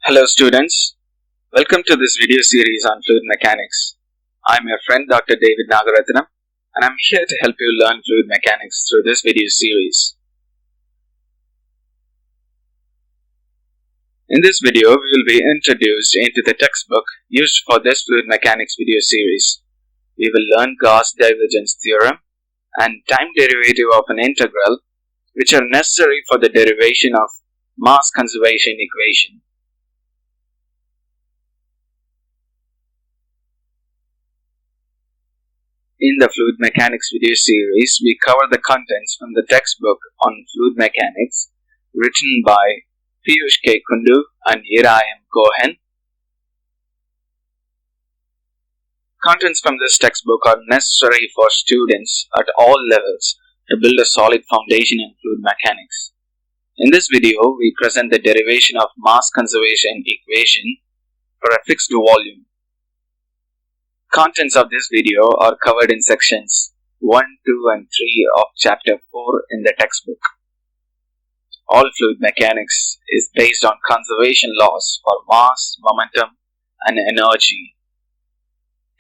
Hello students, welcome to this video series on fluid mechanics. I'm your friend Dr. David Nagaratnam and I'm here to help you learn fluid mechanics through this video series. In this video, we will be introduced into the textbook used for this fluid mechanics video series. We will learn Gauss divergence theorem and time derivative of an integral, which are necessary for the derivation of mass conservation equation. In the fluid mechanics video series, we cover the contents from the textbook on fluid mechanics written by Piyush K. Kundu and Ira M. Cohen. Contents from this textbook are necessary for students at all levels to build a solid foundation in fluid mechanics. In this video, we present the derivation of mass conservation equation for a fixed volume. Contents of this video are covered in sections 1, 2 and 3 of chapter 4 in the textbook. All fluid mechanics is based on conservation laws for mass, momentum and energy.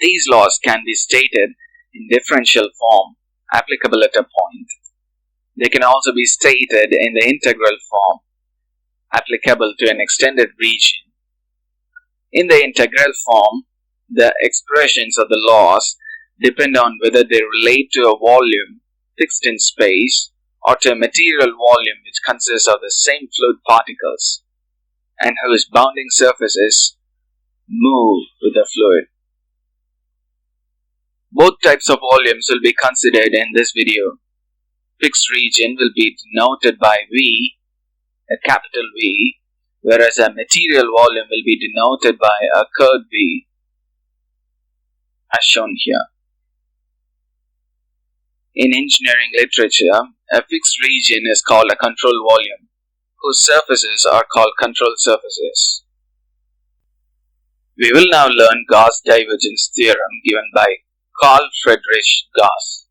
These laws can be stated in differential form applicable at a point. They can also be stated in the integral form applicable to an extended region. In the integral form, the expressions of the laws depend on whether they relate to a volume fixed in space or to a material volume which consists of the same fluid particles and whose bounding surfaces move with the fluid. Both types of volumes will be considered in this video. Fixed region will be denoted by V, a capital V, whereas a material volume will be denoted by a curved V, as shown here. In engineering literature, a fixed region is called a control volume, whose surfaces are called control surfaces. We will now learn Gauss divergence theorem given by Carl Friedrich Gauss.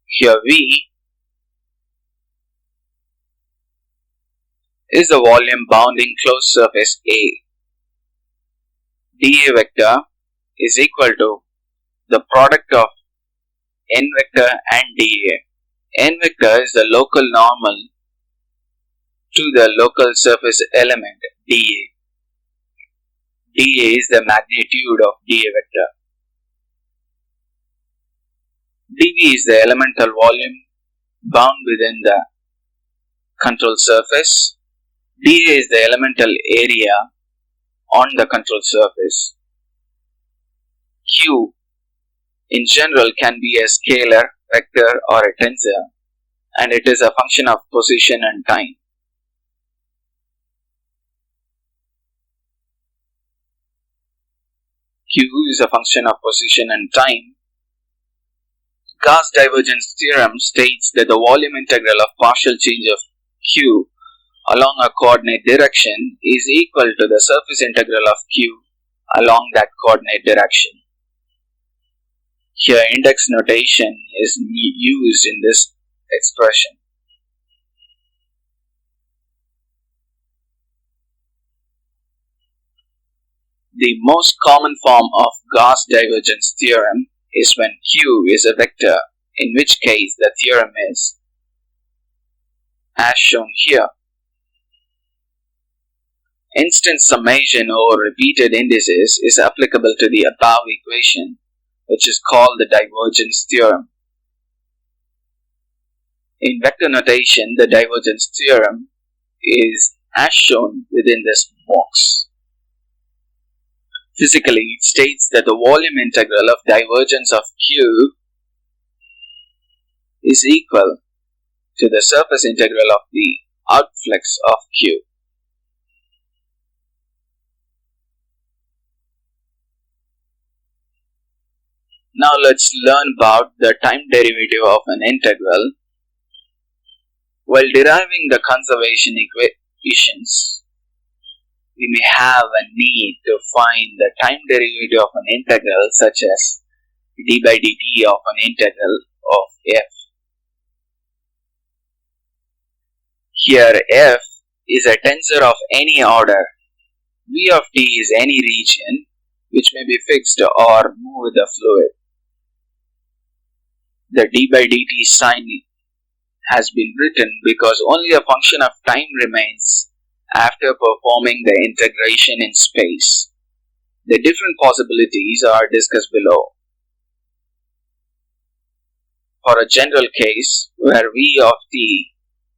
Here V is the volume bounding closed surface A. dA vector is equal to the product of n vector and dA. N vector is the local normal to the local surface element dA. dA is the magnitude of dA vector. dV is the elemental volume bound within the control surface. dA is the elemental area on the control surface. Q in general can be a scalar, vector or a tensor, and it is a function of position and time. Q is a function of position and time. Gauss divergence theorem states that the volume integral of partial change of Q along a coordinate direction is equal to the surface integral of Q along that coordinate direction. Here index notation is used in this expression. The most common form of Gauss divergence theorem is when Q is a vector, in which case the theorem is as shown here. Instant summation over repeated indices is applicable to the above equation, which is called the divergence theorem. In vector notation, the divergence theorem is as shown within this box. Physically, it states that the volume integral of divergence of Q is equal to the surface integral of the outflux of Q. Now let's learn about the time derivative of an integral. While deriving the conservation equations, we may have a need to find the time derivative of an integral such as d by dt of an integral of f. Here f is a tensor of any order. V of t is any region which may be fixed or move with the fluid. The d by dt sign has been written because only a function of time remains after performing the integration in space. The different possibilities are discussed below. For a general case where V of t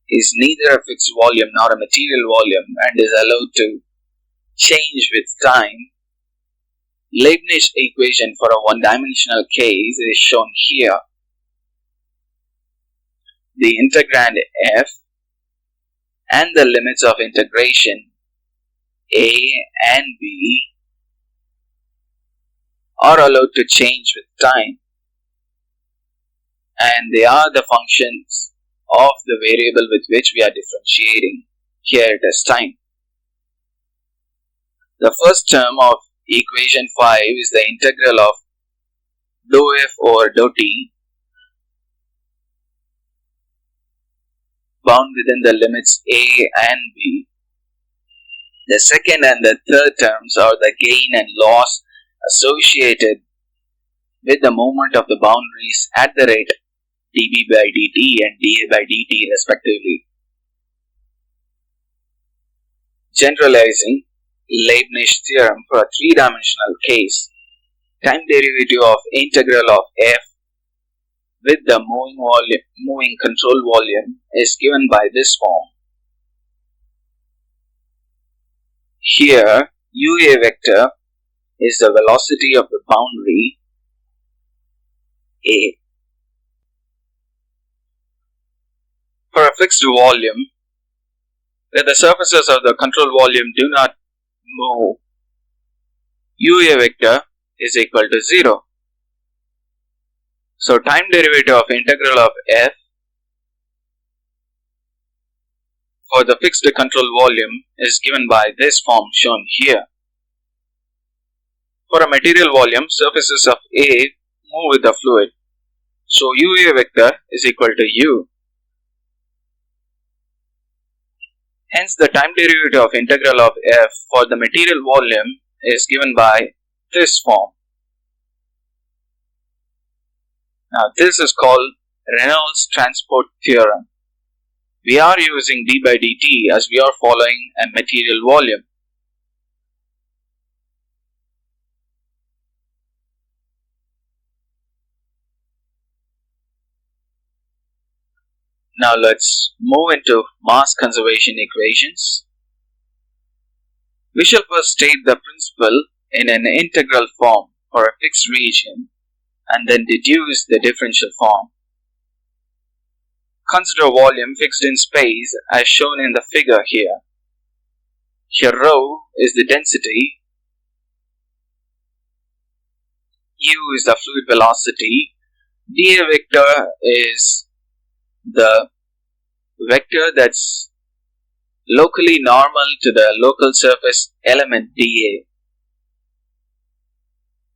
is neither a fixed volume nor a material volume and is allowed to change with time, Leibniz equation for a one-dimensional case is shown here. The integrand f and the limits of integration a and b are allowed to change with time, and they are the functions of the variable with which we are differentiating. Here it is time. The first term of equation 5 is the integral of dou f over dou t bound within the limits a and b. The second and the third terms are the gain and loss associated with the movement of the boundaries at the rate dB by dt and dA by dt respectively. Generalizing Leibniz theorem for a three-dimensional case, time derivative of integral of f with the moving control volume is given by this form. Here, UA vector is the velocity of the boundary A. For a fixed volume, where the surfaces of the control volume do not move, UA vector is equal to 0. So, time derivative of integral of f for the fixed control volume is given by this form shown here. For a material volume, surfaces of A move with the fluid. So, UA vector is equal to U. Hence, the time derivative of integral of f for the material volume is given by this form. Now, this is called Reynolds transport theorem. We are using d by dt as we are following a material volume. Now let's move into mass conservation equations. We shall first state the principle in an integral form for a fixed region and then deduce the differential form. Consider volume fixed in space as shown in the figure here. Here rho is the density, u is the fluid velocity, dA vector is the vector that's locally normal to the local surface element dA.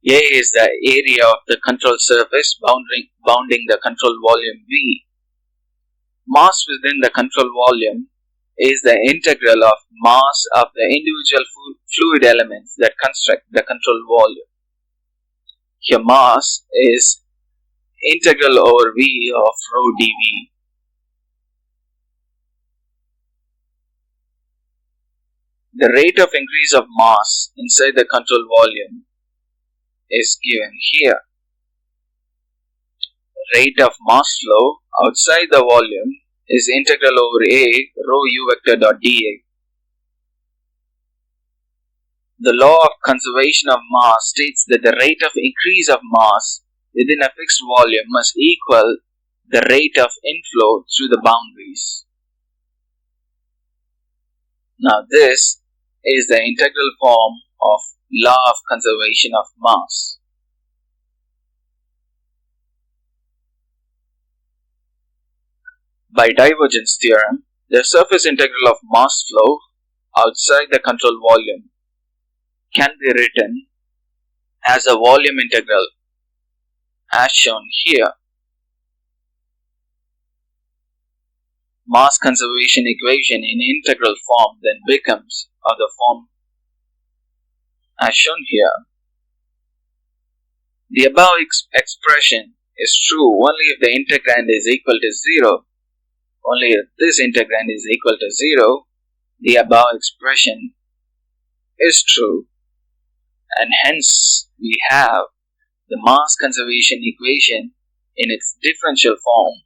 A is the area of the control surface bounding the control volume V. Mass within the control volume is the integral of mass of the individual fluid elements that construct the control volume. Here mass is integral over V of rho dV. The rate of increase of mass inside the control volume is given here. Rate of mass flow outside the volume is integral over A rho u vector dot dA. The law of conservation of mass states that the rate of increase of mass within a fixed volume must equal the rate of inflow through the boundaries. Now this is the integral form of law of conservation of mass. By divergence theorem, the surface integral of mass flow outside the control volume can be written as a volume integral as shown here. mass conservation equation in integral form then becomes of the form as shown here. The above expression is true only if the integrand is equal to 0. Only if this integrand is equal to 0, the above expression is true, and hence we have the mass conservation equation in its differential form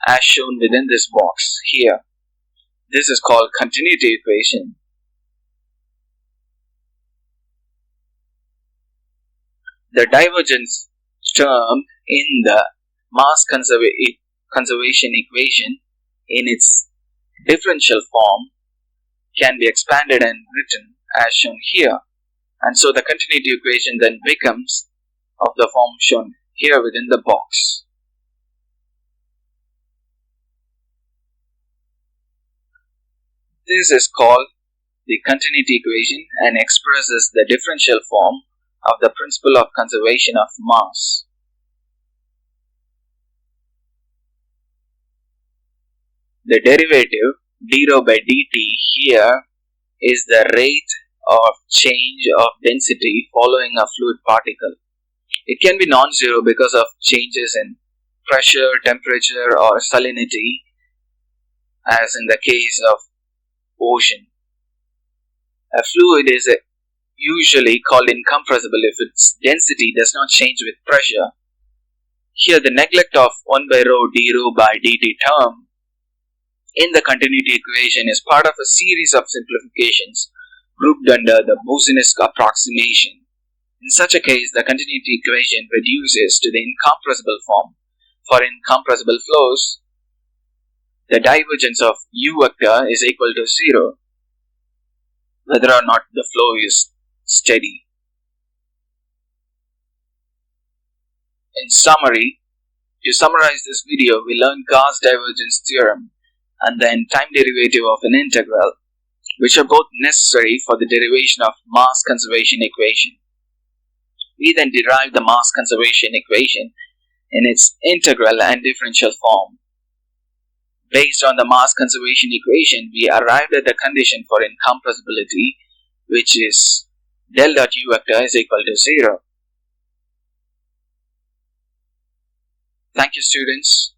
as shown within this box here. This is called continuity equation. The divergence term in the mass conservation equation in its differential form can be expanded and written as shown here, and so the continuity equation then becomes of the form shown here within the box. This is called the continuity equation and expresses the differential form of the principle of conservation of mass. The derivative d rho by dt here is the rate of change of density following a fluid particle. It can be non-zero because of changes in pressure, temperature or salinity, as in the case of ocean. A fluid is usually called incompressible if its density does not change with pressure. Here the neglect of 1 by rho d rho by dt term in the continuity equation is part of a series of simplifications grouped under the Boussinesq approximation. In such a case, the continuity equation reduces to the incompressible form. For incompressible flows, the divergence of u vector is equal to 0, whether or not the flow is steady. In summary, to summarize this video, we learned Gauss divergence theorem and then time derivative of an integral, which are both necessary for the derivation of mass conservation equation. We then derived the mass conservation equation in its integral and differential form. Based on the mass conservation equation, we arrived at the condition for incompressibility, which is del dot u vector is equal to 0. Thank you, students.